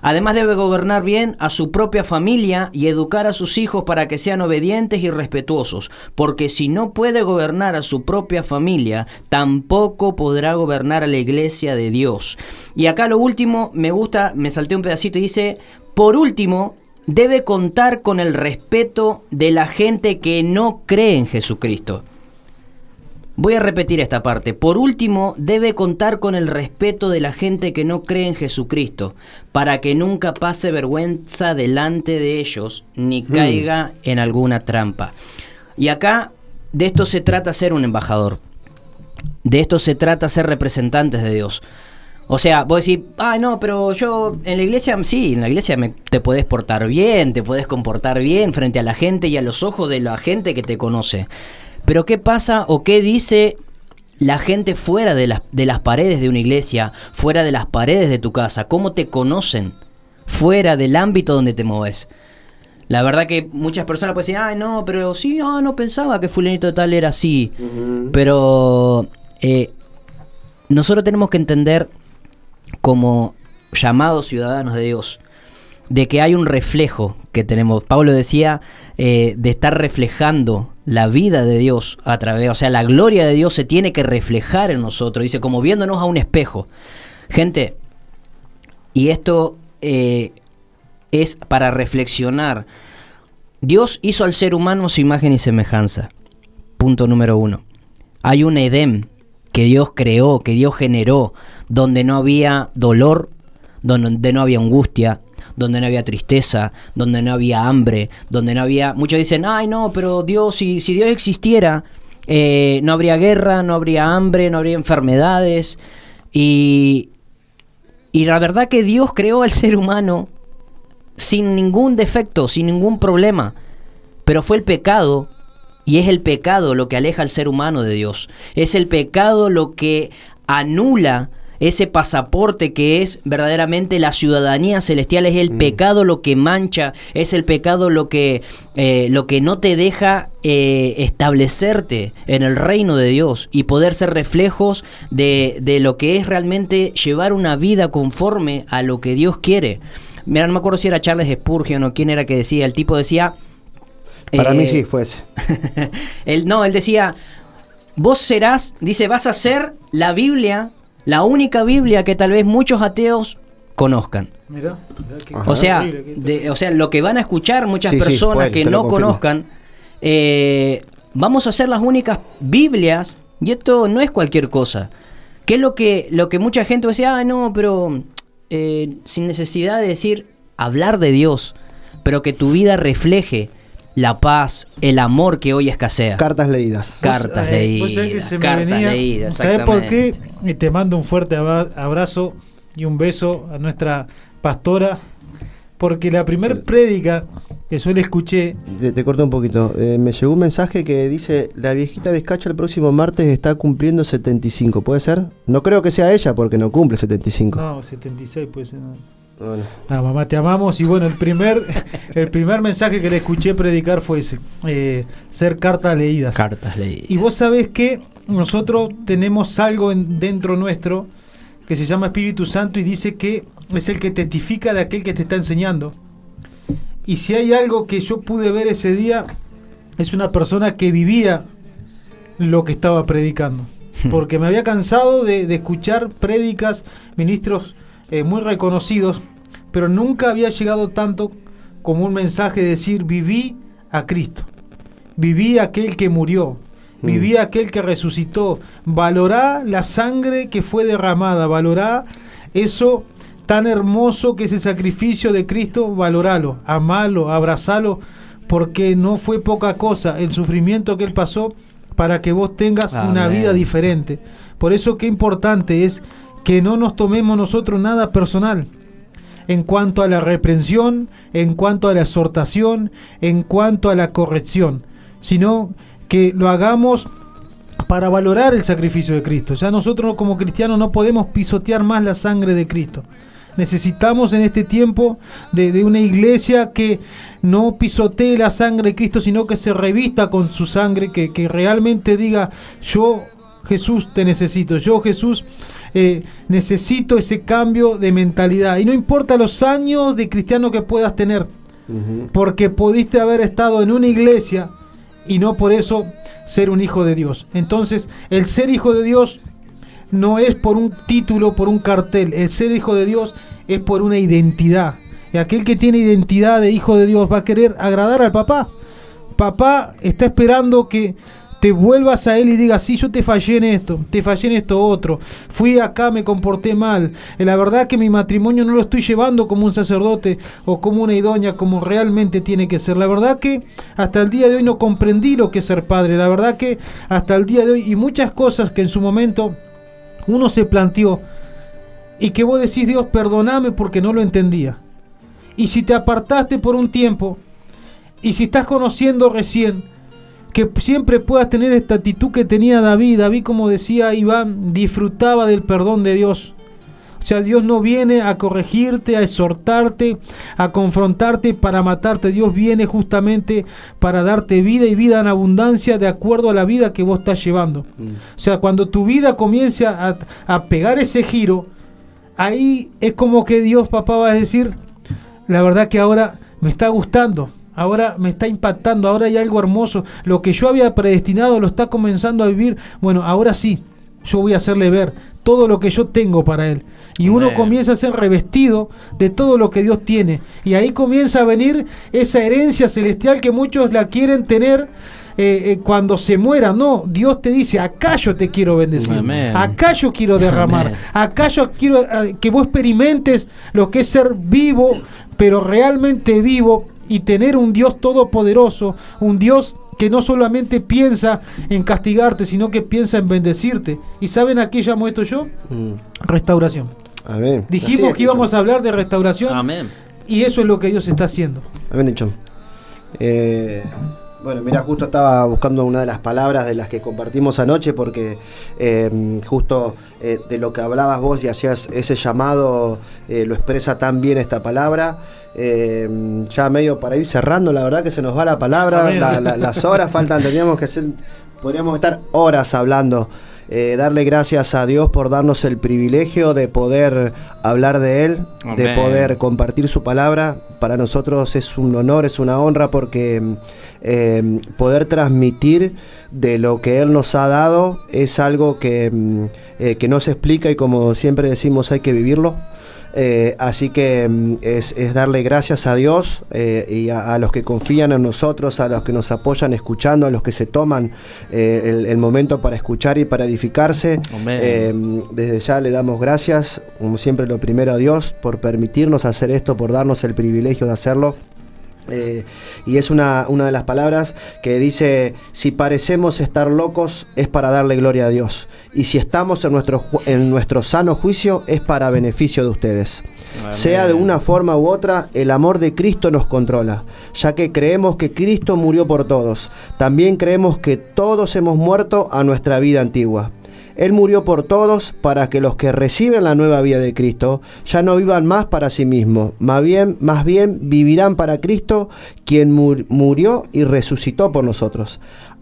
además debe gobernar bien a su propia familia y educar a sus hijos para que sean obedientes y respetuosos, porque si no puede gobernar a su propia familia, tampoco podrá gobernar a la iglesia de Dios. Y acá lo último, me salté un pedacito y dice, por último, debe contar con el respeto de la gente que no cree en Jesucristo. Voy a repetir esta parte. Por último, debe contar con el respeto de la gente que no cree en Jesucristo, para que nunca pase vergüenza delante de ellos, ni caiga en alguna trampa. Y acá, de esto se trata ser un embajador. De esto se trata ser representantes de Dios. O sea, vos decís, no, pero yo en la iglesia, sí, en la iglesia te podés portar bien, te podés comportar bien frente a la gente y a los ojos de la gente que te conoce. Pero ¿qué pasa o qué dice la gente fuera de las paredes de una iglesia, fuera de las paredes de tu casa? ¿Cómo te conocen fuera del ámbito donde te mueves? La verdad que muchas personas pueden decir, no, pero sí, no pensaba que fulanito de tal era así. Uh-huh. Pero nosotros tenemos que entender, como llamados ciudadanos de Dios, de que hay un reflejo que tenemos. Pablo decía de estar reflejando la vida de Dios a través, o sea, la gloria de Dios se tiene que reflejar en nosotros, dice, como viéndonos a un espejo. Gente, y esto es para reflexionar. Dios hizo al ser humano a su imagen y semejanza. Punto número 1. Hay un Edén que Dios creó, que Dios generó, donde no había dolor, donde no había angustia, donde no había tristeza, donde no había hambre, donde no había... Muchos dicen, no, pero Dios, si Dios existiera, no habría guerra, no habría hambre, no habría enfermedades. Y la verdad que Dios creó al ser humano sin ningún defecto, sin ningún problema. Pero fue el pecado, y es el pecado lo que aleja al ser humano de Dios. Es el pecado lo que anula ese pasaporte que es verdaderamente la ciudadanía celestial. Es el pecado lo que mancha, es el pecado lo que no te deja establecerte en el reino de Dios y poder ser reflejos de lo que es realmente llevar una vida conforme a lo que Dios quiere. Mira, no me acuerdo si era Charles Spurgeon o quién era que decía, el tipo decía... Para mí sí fue ese. él decía, vos serás, dice, vas a ser la Biblia, la única Biblia que tal vez muchos ateos conozcan. Mirá o sea, lo que van a escuchar muchas personas que no conozcan, vamos a ser las únicas Biblias, y esto no es cualquier cosa. ¿Qué es lo que mucha gente decía? No, pero sin necesidad de decir, hablar de Dios, pero que tu vida refleje la paz, el amor que hoy escasea. Cartas leídas. Cartas leídas. ¿Sabes por qué? Y te mando un fuerte abrazo y un beso a nuestra pastora, porque la primer prédica que yo le escuché... Te corto un poquito. Me llegó un mensaje que dice, la viejita Vizcacha el próximo martes está cumpliendo 75. ¿Puede ser? No creo que sea ella porque no cumple 75. No, 76 puede ser. Bueno. Mamá, te amamos. Y bueno, el primer mensaje que le escuché predicar fue ese, ser cartas leídas. Cartas leídas. Y vos sabés que nosotros tenemos algo dentro nuestro que se llama Espíritu Santo, y dice que es el que testifica de aquel que te está enseñando. Y si hay algo que yo pude ver ese día, es una persona que vivía lo que estaba predicando. Porque me había cansado de escuchar prédicas, ministros muy reconocidos, pero nunca había llegado tanto como un mensaje de decir, viví a Cristo, viví a aquel que murió, viví a aquel que resucitó, valorá la sangre que fue derramada, valorá eso tan hermoso que es el sacrificio de Cristo, valoralo, amalo, abrazalo, porque no fue poca cosa el sufrimiento que Él pasó para que vos tengas una vida diferente. Por eso qué importante es que no nos tomemos nosotros nada personal en cuanto a la reprensión, en cuanto a la exhortación, en cuanto a la corrección, sino que lo hagamos para valorar el sacrificio de Cristo. Ya nosotros como cristianos no podemos pisotear más la sangre de Cristo. Necesitamos en este tiempo de una iglesia que no pisotee la sangre de Cristo, sino que se revista con su sangre, que realmente diga, yo Jesús te necesito, yo Jesús necesito ese cambio de mentalidad. Y no importa los años de cristiano que puedas tener, porque pudiste haber estado en una iglesia y no por eso ser un hijo de Dios. Entonces, el ser hijo de Dios no es por un título, por un cartel. El ser hijo de Dios es por una identidad, Y aquel que tiene identidad de hijo de Dios va a querer agradar al papá. Papá está esperando que te vuelvas a él y digas, sí, yo te fallé en esto otro, fui acá, me comporté mal, la verdad que mi matrimonio no lo estoy llevando como un sacerdote o como una idoña, como realmente tiene que ser, la verdad que hasta el día de hoy no comprendí lo que es ser padre, la verdad que hasta el día de hoy, y muchas cosas que en su momento uno se planteó, y que vos decís, Dios, perdoname porque no lo entendía, y si te apartaste por un tiempo, y si estás conociendo recién, que siempre puedas tener esta actitud que tenía David. David, como decía Iván, disfrutaba del perdón de Dios. O sea, Dios no viene a corregirte, a exhortarte, a confrontarte para matarte. Dios viene justamente para darte vida y vida en abundancia de acuerdo a la vida que vos estás llevando. O sea, cuando tu vida comience a pegar ese giro, ahí es como que Dios, papá, va a decir, la verdad que ahora me está gustando. Ahora me está impactando, ahora hay algo hermoso. Lo que yo había predestinado lo está comenzando a vivir. Bueno, ahora sí, yo voy a hacerle ver todo lo que yo tengo para él. Y uno comienza a ser revestido de todo lo que Dios tiene. Y ahí comienza a venir esa herencia celestial que muchos la quieren tener cuando se muera. No, Dios te dice, acá yo te quiero bendecir. Amén. Acá yo quiero derramar. Amén. Acá yo quiero que vos experimentes lo que es ser vivo, pero realmente vivo. Y tener un Dios todopoderoso, un Dios que no solamente piensa en castigarte, sino que piensa en bendecirte. ¿Y saben a qué llamo esto yo? Restauración. Amén. Dijimos que íbamos a hablar de restauración. Amén. Y eso es lo que Dios está haciendo. Amén, dicho. Bueno, mira, justo estaba buscando una de las palabras de las que compartimos anoche, porque justo de lo que hablabas vos y hacías ese llamado, lo expresa tan bien esta palabra. Ya medio para ir cerrando, la verdad que se nos va la palabra, las horas faltan, podríamos estar horas hablando. Darle gracias a Dios por darnos el privilegio de poder hablar de Él, Amén. De poder compartir su palabra. Para nosotros es un honor, es una honra, porque poder transmitir de lo que Él nos ha dado es algo que no se explica, y como siempre decimos, hay que vivirlo. Así que es darle gracias a Dios y a los que confían en nosotros, a los que nos apoyan escuchando, a los que se toman el momento para escuchar y para edificarse. Desde ya le damos gracias, como siempre, lo primero a Dios por permitirnos hacer esto, por darnos el privilegio de hacerlo. Y es una de las palabras que dice: si parecemos estar locos es para darle gloria a Dios, y si estamos en nuestro sano juicio es para beneficio de ustedes. Amén. Sea de una forma u otra, el amor de Cristo nos controla, ya que creemos que Cristo murió por todos. También creemos que todos hemos muerto a nuestra vida antigua. Él murió por todos para que los que reciben la nueva vida de Cristo ya no vivan más para sí mismos, más bien vivirán para Cristo, quien murió y resucitó por nosotros.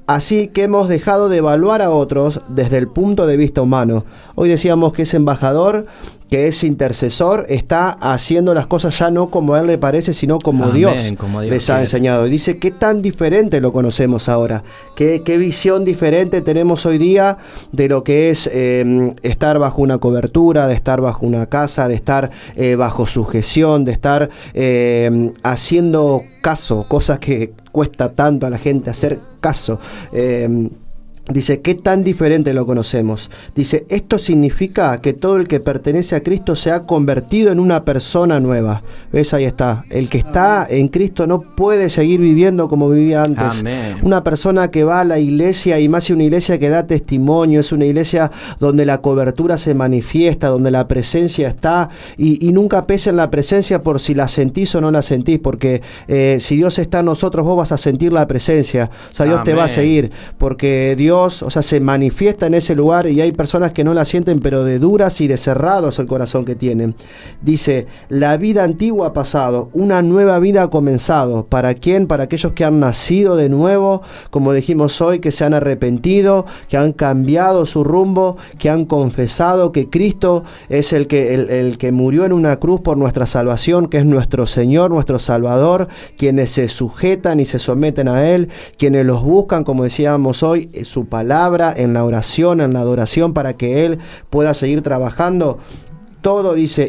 Así que hemos dejado de evaluar a otros desde el punto de vista humano. Hoy decíamos que ese embajador, que es intercesor, está haciendo las cosas ya no como a él le parece, sino como Dios les ha enseñado. Y dice, ¿qué tan diferente lo conocemos ahora? ¿Qué visión diferente tenemos hoy día de lo que es estar bajo una cobertura, de estar bajo una casa, de estar bajo sujeción, de estar haciendo caso, cosas que cuesta tanto a la gente hacer caso? Dice, ¿qué tan diferente lo conocemos? Dice, esto significa que todo el que pertenece a Cristo se ha convertido en una persona nueva. ¿Ves? Ahí está. El que está en Cristo no puede seguir viviendo como vivía antes. Amén. Una persona que va a la iglesia, y más si una iglesia que da testimonio, es una iglesia donde la cobertura se manifiesta, donde la presencia está, y nunca pesen la presencia por si la sentís o no la sentís, porque si Dios está en nosotros, vos vas a sentir la presencia. O sea, Dios Amén. Te va a seguir, porque Dios, o sea, se manifiesta en ese lugar, y hay personas que no la sienten, pero de duras y de cerrados el corazón que tienen. Dice, la vida antigua ha pasado, una nueva vida ha comenzado. ¿Para quién? Para aquellos que han nacido de nuevo, como dijimos hoy, que se han arrepentido, que han cambiado su rumbo, que han confesado que Cristo es el que murió en una cruz por nuestra salvación, que es nuestro Señor, nuestro Salvador, quienes se sujetan y se someten a Él, quienes los buscan, como decíamos hoy, su palabra, en la oración, en la adoración, para que Él pueda seguir trabajando.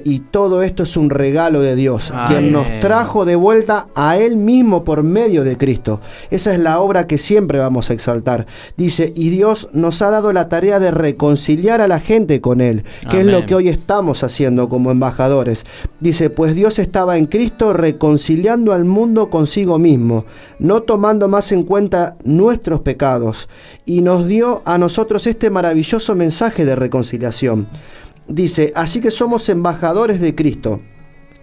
y todo esto es un regalo de Dios, quien nos Amén. trajo de vuelta a Él mismo por medio de Cristo. Esa es la obra que siempre vamos a exaltar. Dice, y Dios nos ha dado la tarea de reconciliar a la gente con Él, que Amén. es lo que hoy estamos haciendo como embajadores. Dice, pues Dios estaba en Cristo reconciliando al mundo consigo mismo, no tomando más en cuenta nuestros pecados, y nos dio a nosotros este maravilloso mensaje de reconciliación. Dice, así que somos embajadores de Cristo.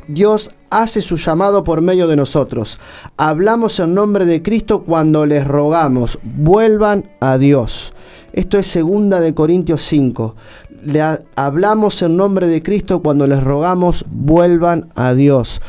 Dios hace su llamado por medio de nosotros. Hablamos en nombre de Cristo cuando les rogamos, vuelvan a Dios. Esto es 2 de Corintios 5. Hablamos en nombre de Cristo cuando les rogamos, vuelvan a Dios.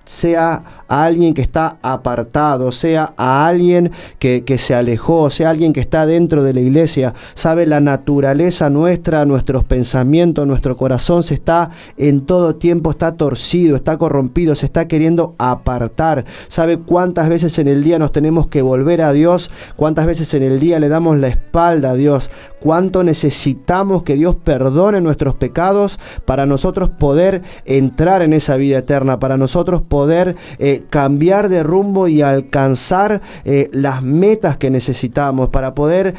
Sea a alguien que está apartado, sea a alguien que se alejó, sea alguien que está dentro de la iglesia, sabe la naturaleza nuestra, nuestros pensamientos, nuestro corazón se está en todo tiempo, está torcido, está corrompido, se está queriendo apartar. Sabe cuántas veces en el día nos tenemos que volver a Dios, cuántas veces en el día le damos la espalda a Dios, cuánto necesitamos que Dios perdone nuestros pecados para nosotros poder entrar en esa vida eterna, para nosotros poder cambiar de rumbo y alcanzar las metas que necesitamos, para poder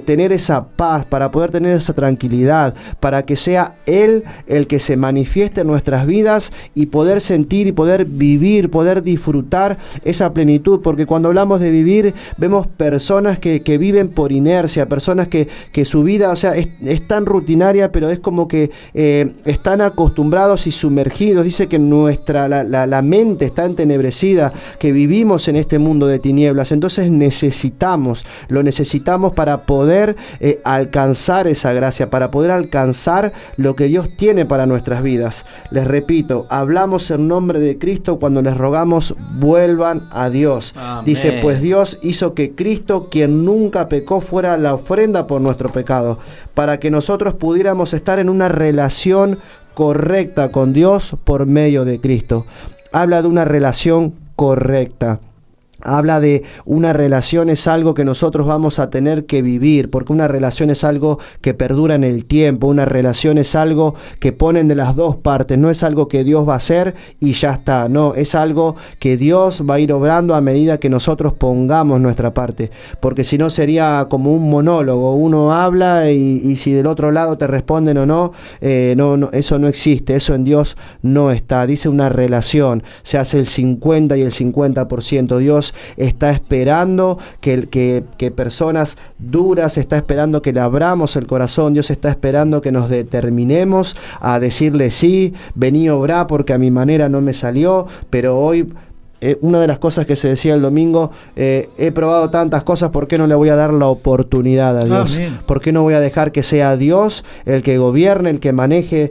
tener esa paz, para poder tener esa tranquilidad, para que sea Él el que se manifieste en nuestras vidas y poder sentir y poder vivir, poder disfrutar esa plenitud, porque cuando hablamos de vivir vemos personas que viven por inercia, personas que su vida, o sea, es tan rutinaria, pero es como que están acostumbrados y sumergidos. Dice que la mente está entenebrecida, que vivimos en este mundo de tinieblas. Entonces lo necesitamos para poder alcanzar esa gracia, para poder alcanzar lo que Dios tiene para nuestras vidas. Les repito, hablamos en nombre de Cristo cuando les rogamos, vuelvan a Dios. Amén. Dice, pues Dios hizo que Cristo, quien nunca pecó, fuera la ofrenda por nuestro pecado, para que nosotros pudiéramos estar en una relación correcta con Dios por medio de Cristo. Habla de una relación correcta. Habla de una relación, es algo que nosotros vamos a tener que vivir, porque una relación es algo que perdura en el tiempo, una relación es algo que ponen de las dos partes, no es algo que Dios va a hacer y ya está, no, es algo que Dios va a ir obrando a medida que nosotros pongamos nuestra parte, porque si no sería como un monólogo, uno habla y si del otro lado te responden o no, no, eso no existe, eso en Dios no está. Dice una relación, se hace el 50 y el 50%, Dios está esperando que personas duras, está esperando que le abramos el corazón, Dios está esperando que nos determinemos a decirle sí, vení obrá porque a mi manera no me salió, pero hoy una de las cosas que se decía el domingo, he probado tantas cosas, ¿por qué no le voy a dar la oportunidad a Dios? Amén. ¿Por qué no voy a dejar que sea Dios el que gobierne, el que maneje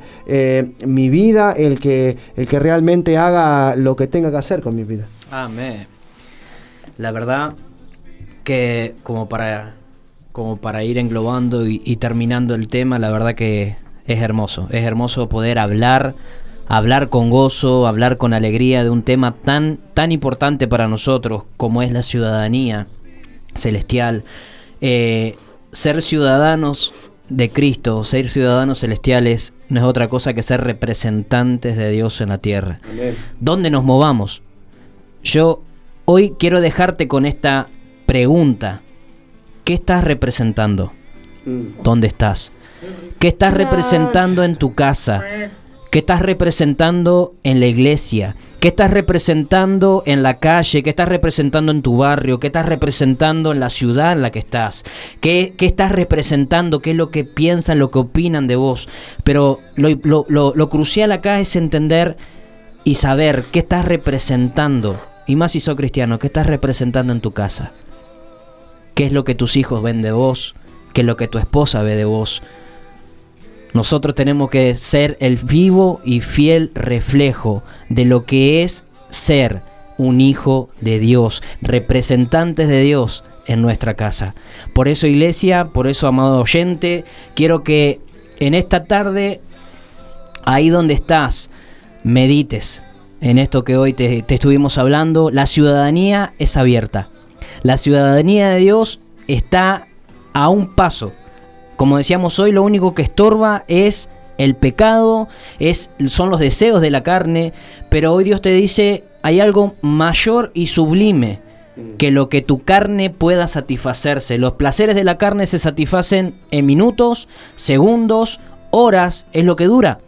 mi vida, el que realmente haga lo que tenga que hacer con mi vida? Amén. La verdad que como para ir englobando y terminando el tema, la verdad que es hermoso poder hablar con gozo, hablar con alegría de un tema tan importante para nosotros como es la ciudadanía celestial. Ser ciudadanos de Cristo, ser ciudadanos celestiales, no es otra cosa que ser representantes de Dios en la tierra. Amén. Donde nos movamos. Yo hoy quiero dejarte con esta pregunta. ¿Qué estás representando? ¿Dónde estás? ¿Qué estás representando en tu casa? ¿Qué estás representando en la iglesia? ¿Qué estás representando en la calle? ¿Qué estás representando en tu barrio? ¿Qué estás representando en la ciudad en la que estás? ¿Qué estás representando? ¿Qué es lo que piensan, lo que opinan de vos? Pero lo crucial acá es entender y saber qué estás representando. Y más si sos cristiano, ¿qué estás representando en tu casa? ¿Qué es lo que tus hijos ven de vos? ¿Qué es lo que tu esposa ve de vos? Nosotros tenemos que ser el vivo y fiel reflejo de lo que es ser un hijo de Dios, representantes de Dios en nuestra casa. Por eso, iglesia, por eso, amado oyente, quiero que en esta tarde, ahí donde estás, medites en esto que hoy te estuvimos hablando. La ciudadanía es abierta. La ciudadanía de Dios está a un paso. Como decíamos hoy, lo único que estorba es el pecado, son los deseos de la carne, pero hoy Dios te dice, hay algo mayor y sublime que lo que tu carne pueda satisfacerse. Los placeres de la carne se satisfacen en minutos, segundos, horas, es lo que dura.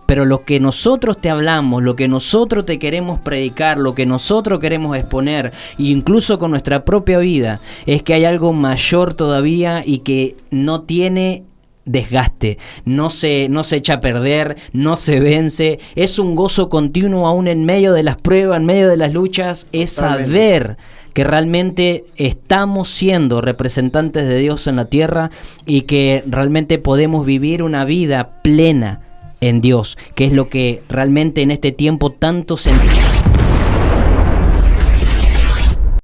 Pero lo que nosotros te hablamos, lo que nosotros te queremos predicar, lo que nosotros queremos exponer, incluso con nuestra propia vida, es que hay algo mayor todavía y que no tiene desgaste, no se echa a perder, no se vence, es un gozo continuo aún en medio de las pruebas, en medio de las luchas, es saber que realmente estamos siendo representantes de Dios en la tierra y que realmente podemos vivir una vida plena en Dios, que es lo que realmente en este tiempo tanto sentimos.